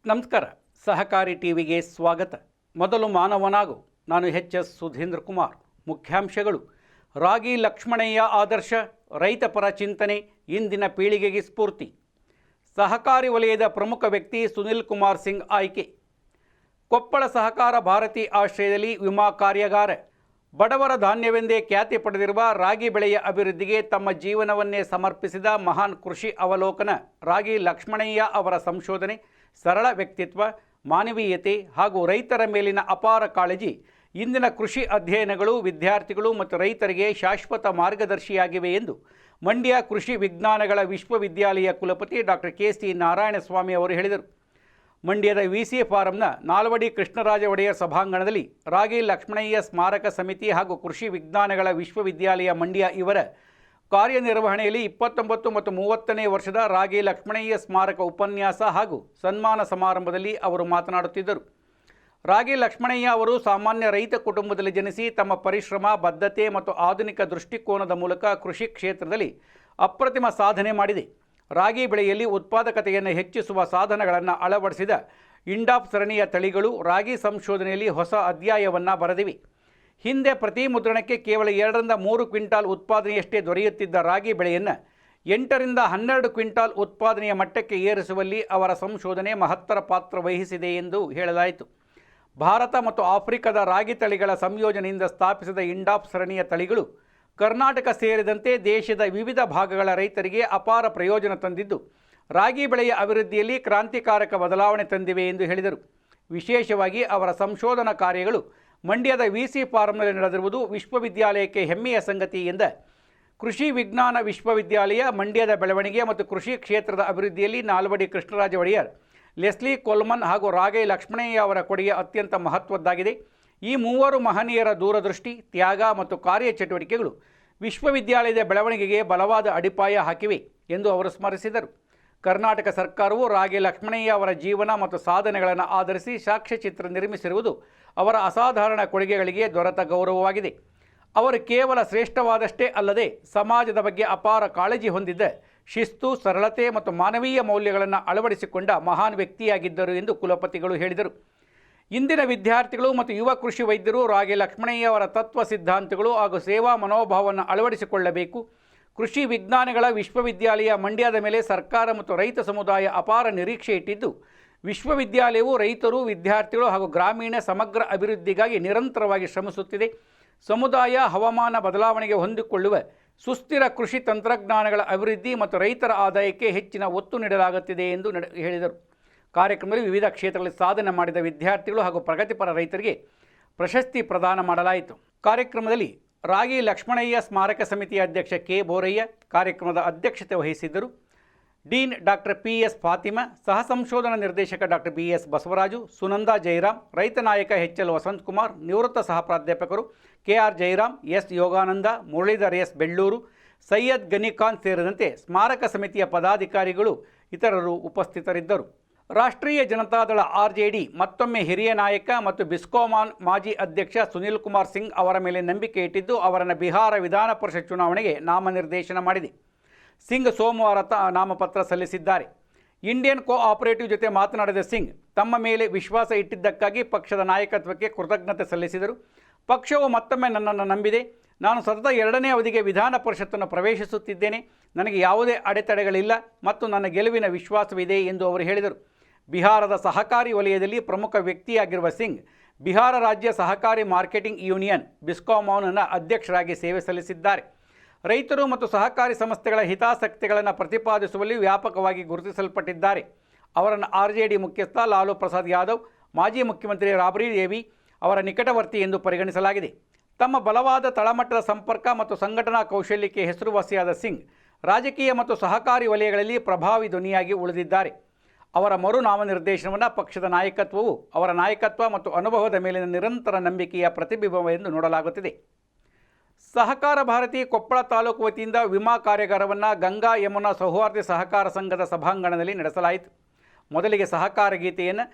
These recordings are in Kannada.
ನಮಸ್ಕಾರ. ಸಹಕಾರಿ ಟಿವಿಗೆ ಸ್ವಾಗತ. ಮೊದಲು ಮಾನವನಾಗು. ನಾನು ಎಚ್.ಎಸ್. ಸುಧೀಂದ್ರ ಕುಮಾರ್. ಮುಖ್ಯಾಂಶಗಳು: ರಾಗಿ ಲಕ್ಷ್ಮಣಯ್ಯ ಆದರ್ಶ, ರೈತ ಪರ ಚಿಂತನೆ, ಇಂದಿನ ಪೀಳಿಗೆಗೆ ಸ್ಫೂರ್ತಿ. ಸಹಕಾರಿ ವಲಯದ ಪ್ರಮುಖ ವ್ಯಕ್ತಿ ಸುನಿಲ್ ಕುಮಾರ್ ಸಿಂಗ್ ಆಯ್ಕೆ. ಕೊಪ್ಪಳ ಸಹಕಾರ ಭಾರತಿ ಆಶ್ರಯದಲ್ಲಿ ವಿಮಾ ಕಾರ್ಯಾಗಾರ. ಬಡವರ ಧಾನ್ಯವೆಂದೇ ಖ್ಯಾತಿ ಪಡೆದಿರುವ ರಾಗಿ ಬೆಳೆಯ ಅಭಿವೃದ್ಧಿಗೆ ತಮ್ಮ ಜೀವನವನ್ನೇ ಸಮರ್ಪಿಸಿದ ಮಹಾನ್ ಕೃಷಿ ಅವಲೋಕನ ರಾಗಿ ಲಕ್ಷ್ಮಣಯ್ಯ ಅವರ ಸಂಶೋಧನೆ, ಸರಳ ವ್ಯಕ್ತಿತ್ವ, ಮಾನವೀಯತೆ ಹಾಗೂ ರೈತರ ಮೇಲಿನ ಅಪಾರ ಕಾಳಜಿ ಇಂದಿನ ಕೃಷಿ ಅಧ್ಯಯನಗಳು, ವಿದ್ಯಾರ್ಥಿಗಳು ಮತ್ತು ರೈತರಿಗೆ ಶಾಶ್ವತ ಮಾರ್ಗದರ್ಶಿಯಾಗಿವೆ ಎಂದು ಮಂಡ್ಯ ಕೃಷಿ ವಿಜ್ಞಾನಗಳ ವಿಶ್ವವಿದ್ಯಾಲಯ ಕುಲಪತಿ ಡಾಕ್ಟರ್ ಕೆ.ಸಿ. ನಾರಾಯಣಸ್ವಾಮಿ ಅವರು ಹೇಳಿದರು. ಮಂಡ್ಯದ ವಿ.ಸಿ. ಫಾರಂನ ನಾಲ್ವಡಿ ಕೃಷ್ಣರಾಜ ಒಡೆಯರ್ ಸಭಾಂಗಣದಲ್ಲಿ ರಾಗಿ ಲಕ್ಷ್ಮಣಯ್ಯ ಸ್ಮಾರಕ ಸಮಿತಿ ಹಾಗೂ ಕೃಷಿ ವಿಜ್ಞಾನಗಳ ವಿಶ್ವವಿದ್ಯಾಲಯ ಮಂಡ್ಯ ಇವರ ಕಾರ್ಯನಿರ್ವಹಣೆಯಲ್ಲಿ 29 ಮತ್ತು 30ನೇ ವರ್ಷದ ರಾಗಿ ಲಕ್ಷ್ಮಣಯ್ಯ ಸ್ಮಾರಕ ಉಪನ್ಯಾಸ ಹಾಗೂ ಸನ್ಮಾನ ಸಮಾರಂಭದಲ್ಲಿ ಅವರು ಮಾತನಾಡುತ್ತಿದ್ದರು. ರಾಗಿ ಲಕ್ಷ್ಮಣಯ್ಯ ಅವರು ಸಾಮಾನ್ಯ ರೈತ ಕುಟುಂಬದಲ್ಲಿ ಜನಿಸಿ ತಮ್ಮ ಪರಿಶ್ರಮ, ಬದ್ಧತೆ ಮತ್ತು ಆಧುನಿಕ ದೃಷ್ಟಿಕೋನದ ಮೂಲಕ ಕೃಷಿ ಕ್ಷೇತ್ರದಲ್ಲಿ ಅಪ್ರತಿಮ ಸಾಧನೆ ಮಾಡಿದೆ. ರಾಗಿ ಬೆಳೆಯಲ್ಲಿ ಉತ್ಪಾದಕತೆಯನ್ನು ಹೆಚ್ಚಿಸುವ ಸಾಧನಗಳನ್ನು ಅಳವಡಿಸಿದ ಇಂಡಾಪ್ ಸರಣಿಯ ತಳಿಗಳು ರಾಗಿ ಸಂಶೋಧನೆಯಲ್ಲಿ ಹೊಸ ಅಧ್ಯಾಯವನ್ನು ಬರೆದಿವೆ. ಹಿಂದೆ ಪ್ರತಿ ಮುದ್ರಣಕ್ಕೆ ಕೇವಲ 2ರಿಂದ 3 ಕ್ವಿಂಟಾಲ್ ಉತ್ಪಾದನೆಯಷ್ಟೇ ದೊರೆಯುತ್ತಿದ್ದ ರಾಗಿ ಬೆಳೆಯನ್ನು 8ರಿಂದ 12 ಕ್ವಿಂಟಾಲ್ ಉತ್ಪಾದನೆಯ ಮಟ್ಟಕ್ಕೆ ಏರಿಸುವಲ್ಲಿ ಅವರ ಸಂಶೋಧನೆ ಮಹತ್ತರ ಪಾತ್ರ ವಹಿಸಿದೆ ಎಂದು ಹೇಳಲಾಯಿತು. ಭಾರತ ಮತ್ತು ಆಫ್ರಿಕಾದ ರಾಗಿ ತಳಿಗಳ ಸಂಯೋಜನೆಯಿಂದ ಸ್ಥಾಪಿಸಿದ ಇಂಡಾಪ್ ಸರಣಿಯ ತಳಿಗಳು ಕರ್ನಾಟಕ ಸೇರಿದಂತೆ ದೇಶದ ವಿವಿಧ ಭಾಗಗಳ ರೈತರಿಗೆ ಅಪಾರ ಪ್ರಯೋಜನ ತಂದಿದ್ದು, ರಾಗಿ ಬೆಳೆಯ ಅಭಿವೃದ್ಧಿಯಲ್ಲಿ ಕ್ರಾಂತಿಕಾರಕ ಬದಲಾವಣೆ ತಂದಿವೆ ಎಂದು ಹೇಳಿದರು. ವಿಶೇಷವಾಗಿ ಅವರ ಸಂಶೋಧನಾ ಕಾರ್ಯಗಳು ಮಂಡ್ಯದ ವಿ.ಸಿ. ಫಾರಂನಲ್ಲಿ ನಡೆದಿರುವುದು ವಿಶ್ವವಿದ್ಯಾಲಯಕ್ಕೆ ಹೆಮ್ಮೆಯ ಸಂಗತಿ ಎಂದ ಕೃಷಿ ವಿಜ್ಞಾನ ವಿಶ್ವವಿದ್ಯಾಲಯ ಮಂಡ್ಯದ ಬೆಳವಣಿಗೆ ಮತ್ತು ಕೃಷಿ ಕ್ಷೇತ್ರದ ಅಭಿವೃದ್ಧಿಯಲ್ಲಿ ನಾಲ್ವಡಿ ಕೃಷ್ಣರಾಜ ಒಡೆಯರ್, ಲೆಸ್ಲಿ ಕೋಲ್ಮನ್ ಹಾಗೂ ರಾಗಿ ಲಕ್ಷ್ಮಣಯ್ಯ ಅವರ ಕೊಡುಗೆ ಅತ್ಯಂತ ಮಹತ್ವದ್ದಾಗಿದೆ. ಈ ಮೂವರು ಮಹನೀಯರ ದೂರದೃಷ್ಟಿ, ತ್ಯಾಗ ಮತ್ತು ಕಾರ್ಯಚಟುವಟಿಕೆಗಳು ವಿಶ್ವವಿದ್ಯಾಲಯದ ಬೆಳವಣಿಗೆಗೆ ಬಲವಾದ ಅಡಿಪಾಯ ಹಾಕಿವೆ ಎಂದು ಅವರು ಸ್ಮರಿಸಿದರು. ಕರ್ನಾಟಕ ಸರ್ಕಾರವು ರಾಗಿ ಲಕ್ಷ್ಮಣಯ್ಯ ಅವರ ಜೀವನ ಮತ್ತು ಸಾಧನೆಗಳನ್ನು ಆಧರಿಸಿ ಸಾಕ್ಷ್ಯಚಿತ್ರ ನಿರ್ಮಿಸಿರುವುದು ಅವರ ಅಸಾಧಾರಣ ಕೊಡುಗೆಗಳಿಗೆ ದೊರೆತ ಗೌರವವಾಗಿದೆ. ಅವರು ಕೇವಲ ಶ್ರೇಷ್ಠವಾದಷ್ಟೇ ಅಲ್ಲದೆ ಸಮಾಜದ ಬಗ್ಗೆ ಅಪಾರ ಕಾಳಜಿ ಹೊಂದಿದ್ದ, ಶಿಸ್ತು, ಸರಳತೆ ಮತ್ತು ಮಾನವೀಯ ಮೌಲ್ಯಗಳನ್ನು ಅಳವಡಿಸಿಕೊಂಡ ಮಹಾನ್ ವ್ಯಕ್ತಿಯಾಗಿದ್ದರು ಎಂದು ಕುಲಪತಿಗಳು ಹೇಳಿದರು. ಇಂದಿನ ವಿದ್ಯಾರ್ಥಿಗಳು ಮತ್ತು ಯುವ ಕೃಷಿ ವೈದ್ಯರು ರಾಗಿ ಲಕ್ಷ್ಮಣಯ್ಯ ಅವರ ತತ್ವ ಸಿದ್ಧಾಂತಗಳು ಹಾಗೂ ಸೇವಾ ಮನೋಭಾವವನ್ನು ಅಳವಡಿಸಿಕೊಳ್ಳಬೇಕು. ಕೃಷಿ ವಿಜ್ಞಾನಗಳ ವಿಶ್ವವಿದ್ಯಾಲಯ ಮಂಡ್ಯದ ಮೇಲೆ ಸರ್ಕಾರ ಮತ್ತು ರೈತ ಸಮುದಾಯ ಅಪಾರ ನಿರೀಕ್ಷೆ ಇಟ್ಟಿದ್ದು, ವಿಶ್ವವಿದ್ಯಾಲಯವು ರೈತರು, ವಿದ್ಯಾರ್ಥಿಗಳು ಹಾಗೂ ಗ್ರಾಮೀಣ ಸಮಗ್ರ ಅಭಿವೃದ್ಧಿಗಾಗಿ ನಿರಂತರವಾಗಿ ಶ್ರಮಿಸುತ್ತಿದೆ. ಸಮುದಾಯ ಹವಾಮಾನ ಬದಲಾವಣೆಗೆ ಹೊಂದಿಕೊಳ್ಳುವ ಸುಸ್ಥಿರ ಕೃಷಿ ತಂತ್ರಜ್ಞಾನಗಳ ಅಭಿವೃದ್ಧಿ ಮತ್ತು ರೈತರ ಆದಾಯಕ್ಕೆ ಹೆಚ್ಚಿನ ಒತ್ತು ನೀಡಲಾಗುತ್ತಿದೆ ಎಂದು ಹೇಳಿದರು. ಕಾರ್ಯಕ್ರಮದಲ್ಲಿ ವಿವಿಧ ಕ್ಷೇತ್ರಗಳಲ್ಲಿ ಸಾಧನೆ ಮಾಡಿದ ವಿದ್ಯಾರ್ಥಿಗಳು ಹಾಗೂ ಪ್ರಗತಿಪರ ರೈತರಿಗೆ ಪ್ರಶಸ್ತಿ ಪ್ರದಾನ ಮಾಡಲಾಯಿತು. ಕಾರ್ಯಕ್ರಮದಲ್ಲಿ ರಾಗಿ ಲಕ್ಷ್ಮಣಯ್ಯ ಸ್ಮಾರಕ ಸಮಿತಿಯ ಅಧ್ಯಕ್ಷ ಕೆ. ಬೋರಯ್ಯ ಕಾರ್ಯಕ್ರಮದ ಅಧ್ಯಕ್ಷತೆ ವಹಿಸಿದ್ದರು. Dean doctor PS. ಫಾತಿಮಾ, ಸಹ ಸಂಶೋಧನಾ ನಿರ್ದೇಶಕ ಡಾಕ್ಟರ್ ಬಿ.ಎಸ್. ಬಸವರಾಜು, ಸುನಂದಾ ಜಯರಾಮ್, ರೈತ ನಾಯಕ ಎಚ್.ಎಲ್. ವಸಂತ್ ಕುಮಾರ್, ನಿವೃತ್ತ ಸಹ ಪ್ರಾಧ್ಯಾಪಕರು K R. Jayaram, S. Yogananda, Muralidhar S. Belluru, Syed Ganikhan ಸೇರಿದಂತೆ ಸ್ಮಾರಕ ಸಮಿತಿಯ ಪದಾಧಿಕಾರಿಗಳು ಇತರರು ಉಪಸ್ಥಿತರಿದ್ದರು. ರಾಷ್ಟ್ರೀಯ ಜನತಾದಳ ಆರ್.ಜೆ.ಡಿ ಮತ್ತೊಮ್ಮೆ ಹಿರಿಯ ನಾಯಕ ಮತ್ತು ಬಿಸ್ಕೋಮಾನ್ ಮಾಜಿ ಅಧ್ಯಕ್ಷ ಸುನಿಲ್ ಕುಮಾರ್ ಸಿಂಗ್ ಅವರ ಮೇಲೆ ನಂಬಿಕೆ ಇಟ್ಟಿದ್ದು, ಅವರನ್ನು ಬಿಹಾರ ವಿಧಾನ ಪರಿಷತ್ ಚುನಾವಣೆಗೆ ನಾಮನಿರ್ದೇಶನ ಮಾಡಿದೆ. ಸಿಂಗ್ ಸೋಮವಾರ ನಾಮಪತ್ರ ಸಲ್ಲಿಸಿದ್ದಾರೆ. ಇಂಡಿಯನ್ ಕೋಆಪರೇಟಿವ್ ಜೊತೆ ಮಾತನಾಡಿದ ಸಿಂಗ್ ತಮ್ಮ ಮೇಲೆ ವಿಶ್ವಾಸ ಇಟ್ಟಿದ್ದಕ್ಕಾಗಿ ಪಕ್ಷದ ನಾಯಕತ್ವಕ್ಕೆ ಕೃತಜ್ಞತೆ ಸಲ್ಲಿಸಿದರು. ಪಕ್ಷವು ಮತ್ತೊಮ್ಮೆ ನನ್ನನ್ನು ನಂಬಿದೆ. ನಾನು ಸತತ 2ನೇ ಅವಧಿಗೆ ವಿಧಾನ ಪರಿಷತ್ತನ್ನು ಪ್ರವೇಶಿಸುತ್ತಿದ್ದೇನೆ. ನನಗೆ ಯಾವುದೇ ಅಡೆತಡೆಗಳಿಲ್ಲ ಮತ್ತು ನನ್ನ ಗೆಲುವಿನ ವಿಶ್ವಾಸವಿದೆ ಎಂದು ಅವರು ಹೇಳಿದರು. ಬಿಹಾರದ ಸಹಕಾರಿ ವಲಯದಲ್ಲಿ ಪ್ರಮುಖ ವ್ಯಕ್ತಿಯಾಗಿರುವ ಸಿಂಗ್ ಬಿಹಾರ ರಾಜ್ಯ ಸಹಕಾರಿ ಮಾರ್ಕೆಟಿಂಗ್ ಯೂನಿಯನ್ ಬಿಸ್ಕಾಮಾನ್ನ ಅಧ್ಯಕ್ಷರಾಗಿ ಸೇವೆ ಸಲ್ಲಿಸಿದ್ದಾರೆ. ರೈತರು ಮತ್ತು ಸಹಕಾರಿ ಸಂಸ್ಥೆಗಳ ಹಿತಾಸಕ್ತಿಗಳನ್ನು ಪ್ರತಿಪಾದಿಸುವಲ್ಲಿ ವ್ಯಾಪಕವಾಗಿ ಗುರುತಿಸಲ್ಪಟ್ಟಿದ್ದಾರೆ. ಅವರನ್ನು ಆರ್.ಜೆ.ಡಿ ಮುಖ್ಯಸ್ಥ ಲಾಲು ಪ್ರಸಾದ್ ಯಾದವ್, ಮಾಜಿ ಮುಖ್ಯಮಂತ್ರಿ ರಾಬ್ರಿ ದೇವಿ ಅವರ ನಿಕಟವರ್ತಿ ಎಂದು ಪರಿಗಣಿಸಲಾಗಿದೆ. ತಮ್ಮ ಬಲವಾದ ತಳಮಟ್ಟದ ಸಂಪರ್ಕ ಮತ್ತು ಸಂಘಟನಾ ಕೌಶಲ್ಯಕ್ಕೆ ಹೆಸರುವಾಸಿಯಾದ ಸಿಂಗ್ ರಾಜಕೀಯ ಮತ್ತು ಸಹಕಾರಿ ವಲಯಗಳಲ್ಲಿ ಪ್ರಭಾವಿ ಧ್ವನಿಯಾಗಿ ಉಳಿದಿದ್ದಾರೆ. ಅವರ ಮರು ನಾಮನಿರ್ದೇಶನವನ್ನು ಪಕ್ಷದ ನಾಯಕತ್ವವು ಅವರ ನಾಯಕತ್ವ ಮತ್ತು ಅನುಭವದ ಮೇಲಿನ ನಿರಂತರ ನಂಬಿಕೆಯ ಪ್ರತಿಬಿಂಬವೆಂದು ನೋಡಲಾಗುತ್ತಿದೆ. ಸಹಕಾರ ಭಾರತಿ ಕೊಪ್ಪಳ ತಾಲೂಕು ವತಿಯಿಂದ ವಿಮಾ ಕಾರ್ಯಾಗಾರವನ್ನು ಗಂಗಾ ಯಮುನಾ ಸೌಹಾರ್ದ ಸಹಕಾರ ಸಂಘದ ಸಭಾಂಗಣದಲ್ಲಿ ನಡೆಸಲಾಯಿತು. ಮೊದಲಿಗೆ ಸಹಕಾರ ಗೀತೆಯನ್ನು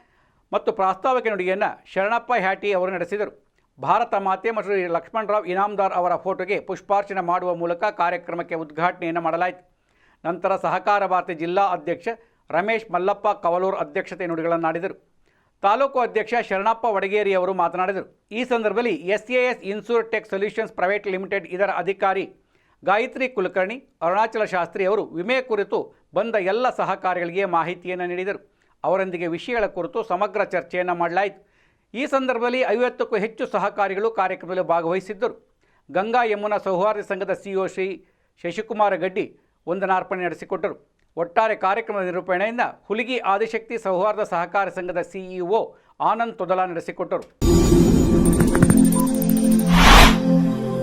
ಮತ್ತು ಪ್ರಾಸ್ತಾವಿಕ ನುಡಿಯನ್ನು ಶರಣಪ್ಪ ಹ್ಯಾಟಿ ಅವರು ನಡೆಸಿದರು. ಭಾರತ ಮಾತೆ ಮತ್ತು ಲಕ್ಷ್ಮಣರಾವ್ ಇನಾಮದಾರ್ ಅವರ ಫೋಟೋಗೆ ಪುಷ್ಪಾರ್ಚನೆ ಮಾಡುವ ಮೂಲಕ ಕಾರ್ಯಕ್ರಮಕ್ಕೆ ಉದ್ಘಾಟನೆಯನ್ನು ಮಾಡಲಾಯಿತು. ನಂತರ ಸಹಕಾರ ಭಾರತಿ ಜಿಲ್ಲಾ ಅಧ್ಯಕ್ಷ ರಮೇಶ್ ಮಲ್ಲಪ್ಪ ಕವಲೂರು ಅಧ್ಯಕ್ಷತೆ ನುಡಿಗಳನ್ನಾಡಿದರು. ತಾಲೂಕು ಅಧ್ಯಕ್ಷ ಶರಣಪ್ಪ ವಡಗೇರಿ ಅವರು ಮಾತನಾಡಿದರು. ಈ ಸಂದರ್ಭದಲ್ಲಿ SAS ಇನ್ಸೂರ್ಟೆಕ್ ಸೊಲ್ಯೂಷನ್ಸ್ ಪ್ರೈವೇಟ್ ಲಿಮಿಟೆಡ್ ಇದರ ಅಧಿಕಾರಿ ಗಾಯತ್ರಿ ಕುಲಕರ್ಣಿ, ಅರುಣಾಚಲ ಶಾಸ್ತ್ರಿ ಅವರು ವಿಮೆ ಕುರಿತು ಬಂದ ಎಲ್ಲ ಸಹಕಾರಿಗಳಿಗೆ ಮಾಹಿತಿಯನ್ನು ನೀಡಿದರು. ಅವರೊಂದಿಗೆ ವಿಷಯಗಳ ಕುರಿತು ಸಮಗ್ರ ಚರ್ಚೆಯನ್ನು ಮಾಡಲಾಯಿತು. ಈ ಸಂದರ್ಭದಲ್ಲಿ 50ಕ್ಕೂ ಹೆಚ್ಚು ಸಹಕಾರಿಗಳು ಕಾರ್ಯಕ್ರಮದಲ್ಲಿ ಭಾಗವಹಿಸಿದ್ದರು. ಗಂಗಾ ಯಮುನಾ ಸೌಹಾರ್ದ ಸಂಘದ CEO ಶ್ರೀ ಶಶಿಕುಮಾರ ಗಡ್ಡಿ ವಂದನಾರ್ಪಣೆ ನಡೆಸಿಕೊಟ್ಟರು. ಒಟ್ಟಾರೆ ಕಾರ್ಯಕ್ರಮದ ನಿರೂಪಣೆಯಿಂದ ಹುಲಿಗಿ ಆದಿಶಕ್ತಿ ಸೌಹಾರ್ದ ಸಹಕಾರ ಸಂಘದ CEO ಆನಂದ್ ತೊದಲ ನಡೆಸಿಕೊಟ್ಟರು.